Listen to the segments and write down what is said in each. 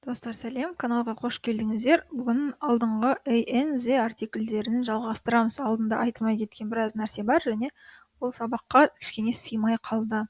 Достар сәлем, каналға қош келдіңіздер. Бүгін алдыңғы ANZ артикльдерін жалғастырамыз. Алдында айтылмай кеткен біраз нәрсе бар және ол сабаққа кішкене сыймай қалды.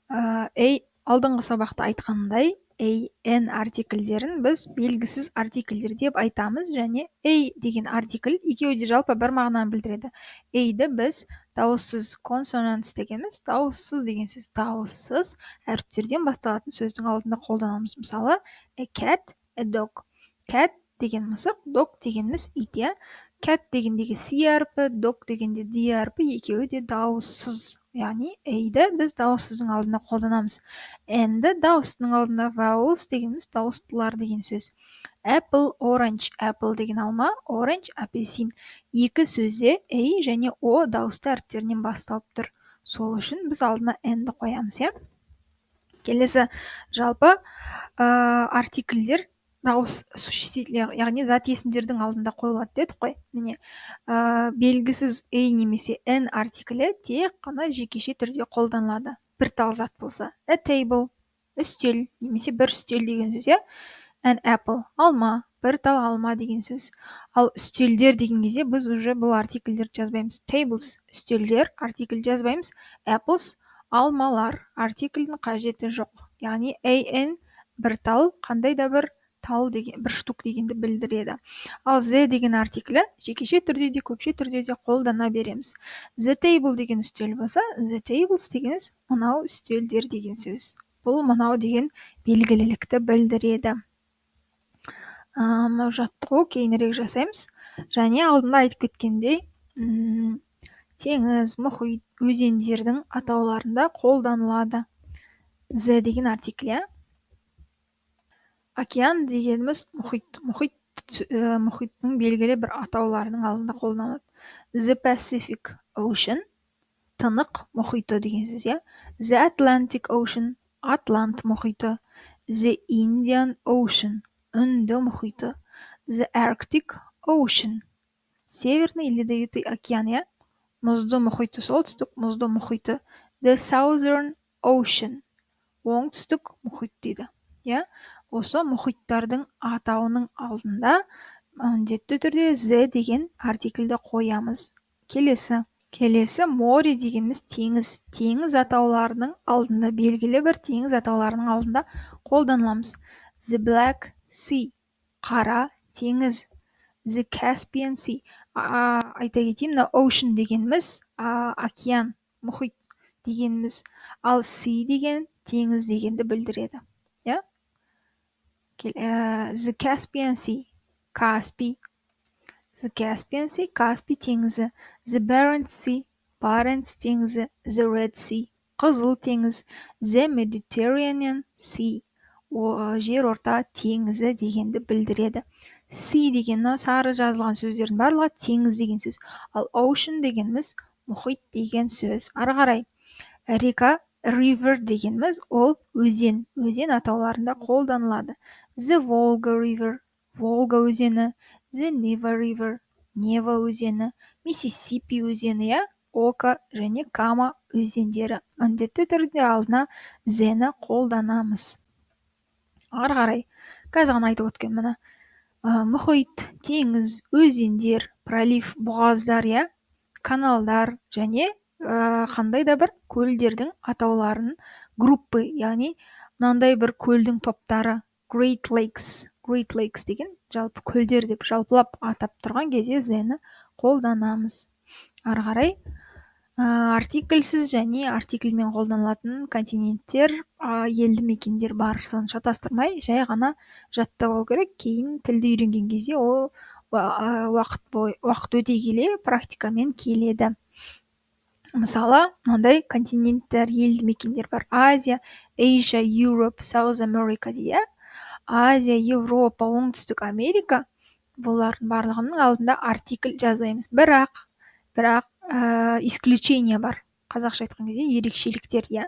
Алдыңғы сабақта айтқандай, AN артикльдерін біз белгісіз артикльдер деп айтамыз және A деген артикль екеуі де жалпы бір мағынаны білдіреді. A-ді біз дауыссыз consonants дегеніміз, дауыссыз деген сөз, дауыссыз әріптерден басталатын сөздің алдында қолданамыз. Мысалы, a cat, a dog. Cat деген мысық, dog дегеніміз ит, иә. Cat дегендегі C әріпі, dog дегенде D әріпі екеуі де дауыссыз. Яғни A-ді біз дауыссыздың алдында қолданамыз. N-ді дауыстының алдында, vowels дегеніміз дауыстылар деген сөз. Apple, orange. Apple деген алма, orange апельсин. Екі сөзде A және O дауысты әріптерінен басталып тұр. Сол үшін біз алдына N-ді қоямыз, иә. Келесі жалпы артикльдер дауыс существительдер, яғни зат есімдердің алдында қойылады дедік қой. Міне, белгісіз A немесе N артиклі тек қана жекеше түрде қолданылады. Бір тал зат болса, a table, үстел немесе бір үстел деген сөз, иә. An apple, алма, бір тал алма деген сөз. Ал үстелдер деген кезде біз уже бұл артикльдерді жазбаймыз. Tables, үстелдер, артикль жазбаймыз. Apples, алмалар, артикльдің қажеті жоқ. Яғни AN бір тал, қандай да бір тал деген, бір штук дегенді білдіреді. Ал Z деген артиклі жекеше түрде де, көпше түрде де қолдана береміз. The table деген үстел болса, the tables дегеніміз мынау үстелдер деген сөз. Бұл мынау деген белгілілікті білдіреді. Мынау жаттығу кейінірек жасаймыз. Және алдында айтып кеткендей, теңіз, мұхит, өзендердің атауларында қолданылады. Z деген артикль, иә. Океан дегеніміз мұхиттың белгілі бір атауларының алдында қолданылады. The Pacific Ocean, тынық мұхиты деген сөз, иә. The Atlantic Ocean, Атлант мұхиты. The Indian Ocean, Үнді мұхиты. The Arctic Ocean, Северный Ледовитый океан, иә. Мұзды мұхиты, солтүстік мұзды мұхиты. The Southern Ocean, оңтүстік мұхит дейді, иә. Осы мұхиттардың атауының алдында міндетті түрде Z деген артикльді қоямыз. Келесі море дегеніміз теңіз. Теңіз атауларының алдында, белгілі бір теңіз атауларының алдында қолданыламыз. The Black Sea, қара теңіз. The Caspian Sea, айта кетейін, ocean дегеніміз океан, мұхит дегеніміз. Ал sea деген теңіз дегенді білдіреді, иә. The Caspian Sea, Каспий. The Caspian Sea, Каспий теңізі. The Barents Sea, Баренц теңізі. The Red Sea, Қызыл теңіз. The Mediterranean Sea, жер орта теңізі дегенді білдіреді. Sea деген сары жазылған сөздердің барлығы теңіз деген сөз. Ал ocean дегеніміз мұхит деген сөз. Ары қарай, река, river дегеніміз ол өзен. Өзен атауларында қолданылады. The Volga River, Волга өзені. The Neva River, Нева өзені. Mississippi өзені, иә. Ока және Кама өзендері. Міндетті түрде алдына Z-ні қолданамыз. Ары қарай, қазір ғана айтып өткен мына мұхит, теңіз, өзендер, пролив, бұғаздар, иә, каналдар және қандай да бір көлдердің атауларын группы, яғни мынандай бір көлдің топтары, Great Lakes деген жалпы көлдер деп жалпылап атап тұрған кезде Z-ні қолданамыз. Ары қарай, артикльсіз және артикльмен қолданылатын континенттер, елді мекендер бар. Соны шатастырмай, жай ғана жаттап алу керек. Кейін тілді үйренген кезде ол уақыт өте келе практикамен келеді. Мысалы, мынандай континенттер, елді мекендер бар. Азия, Asia, Europe, South America дейді. Азия, Европа, оңтүстік Америка, бұлардың барлығының алдында артикль жазаймыз. Бірақ исключение бар. Қазақша айтқан кезде ерекшеліктер, иә.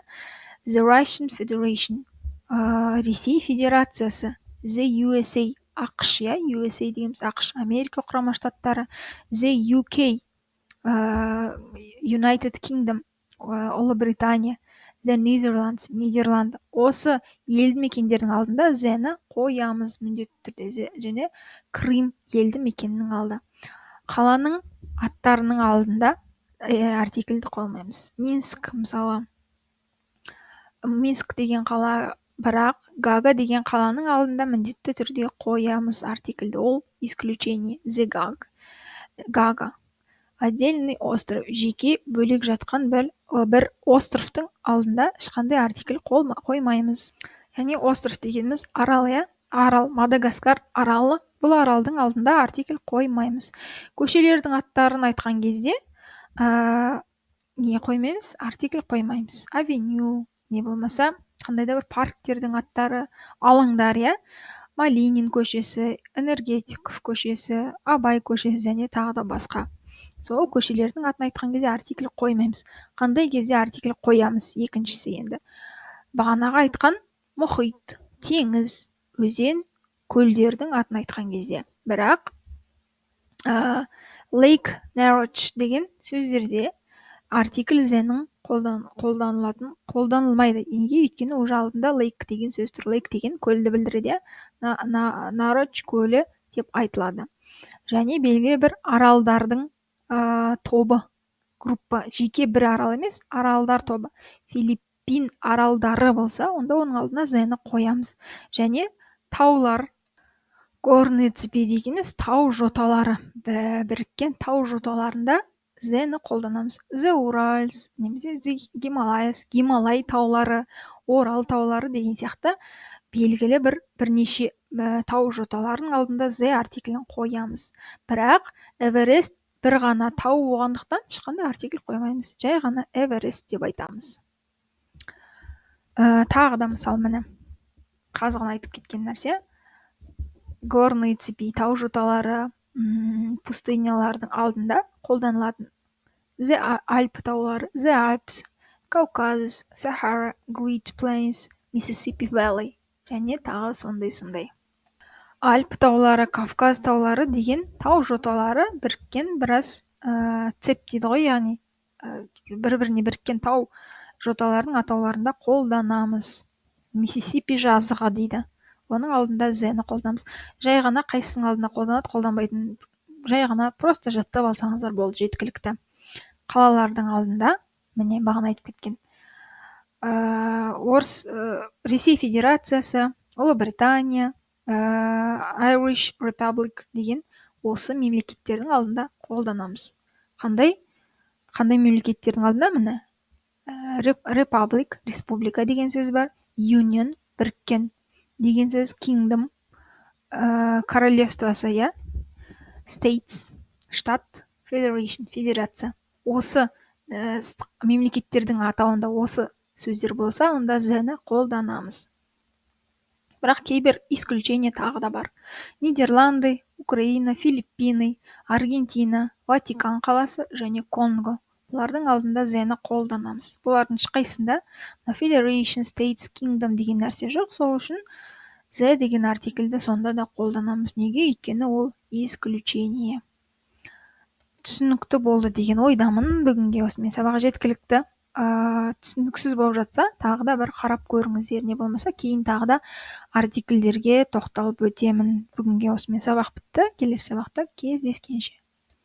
The Russian Federation, Ресей Федерациясы. The USA, ақш, иә. USA дегеніміз ақш, Америка құрама штаттары. The UK, United Kingdom, Ұлыбритания. The Netherlands, Нидерланд. Осы елді мекендердің алдында the-ні қоямыз міндетті түрде. Және Крым елді мекенінің алды. Қаланың аттарының алдында артикльді қоймаймыз. Минск мысалы. Минск деген қала, бірақ Гага деген қаланың алдында міндетті түрде қоямыз артикльді. Ол исключение. The Гага. Отдельный остров. Жеке бөлек жатқан бір островтың алдында ешқандай артикль қоймаймыз. Яғни остров дегеніміз арал, арал, Мадагаскар аралы. Бұл аралдың алдында артикль қоймаймыз. Көшелердің аттарын айтқан кезде не қоймаймыз? Артикль қоймаймыз. Авеню, не болмаса қандай да бір парктердің аттары, алаңдар, Малинин көшесі, Энергетиков көшесі, Абай көшесі және тағы да басқа. Сол көшелердің атын айтқан кезде артикль қоймаймыз. Қандай кезде артикль қоямыз? Екіншісі енді. Бағанаға айтқан мұхит, теңіз, өзен, көлдердің атын айтқан кезде. Бірақ Lake Narroch деген сөздерде артикль the-ның қолданылмайды. Неге? Өйткені уже алдында lake деген сөз тұр. Lake деген көлді білдіреді. Narroch көлі деп айтылады. Және белгілі бір аралдардың тобы, группа, жеке бір арал емес, аралдар тобы. Филиппин аралдары болса, онда оның алдына the-ні қоямыз. Және таулар, горные цепи дегеніміз тау жоталары, біріккен тау жоталарында the-ні қолданамыз. The Urals, немесе The Himalayas, Гималай таулары, Орал таулары деген сияқты белгілі бірнеше тау жоталарының алдында the артиклін қоямыз. Бірақ Эверест бір ғана тау болғандықтан ешқандай артикль қоймаймыз. Жай ғана Эверест деп айтамыз. Тағы да мысал міне. Қазығын айтып кеткен нәрсе. Горные цепи, тау жоталары, пустынялардың алдында қолданылатын. The Альп таулары, The Alps, Caucasus, Sahara, Great Plains, Mississippi Valley. Және тағы сондай. Альп таулары, Кавказ таулары деген тау жоталары біріккен біраз цеп дейді ғой, яғни бір-біріне біріккен тау жоталардың атауларында қолданамыз. Миссисипи жазығы дейді. Оның алдында the-ні қолданамыз. Жай ғана қайсының алдында қолданады, қолданбайтын, жай ғана просто жаттап алсаңыздар болды, жеткілікті. Қалалардың алдында, міне бағана айтып кеткен, Ресей Федерациясы, Ұлыбритания, Irish Republic деген осы мемлекеттердің алдында қолданамыз. Қандай мемлекеттердің алдында? Міне Republic, республика деген сөз бар. Union, біріккен деген сөз. Kingdom, королевствосы, States, штат, Federation, федерация. Осы мемлекеттердің атауында осы сөздер болса, онда the-ні қолданамыз. Бірақ кейбір исключение тағы да бар. Нидерланды, Украина, Филиппины, Аргентина, Ватикан қаласы және Конго. Бұлардың алдында the-ні қолданамыз. Бұлардың ешқайсында Federation, States, Kingdom деген нәрсе жоқ. Сол үшін the деген артикльді сонда да қолданамыз. Неге? Өйткені ол исключение. Түсінікті болды деген ойдамын. Бүгінге осымен сабақ жеткілікті. Түсініксіз болып жатса, тағы да бір қарап көріңіздер. Не болмаса, кейін тағы да артикльдерге тоқталып өтемін. Бүгінге осымен сабақ бітті. Келесі сабақта кездескенше.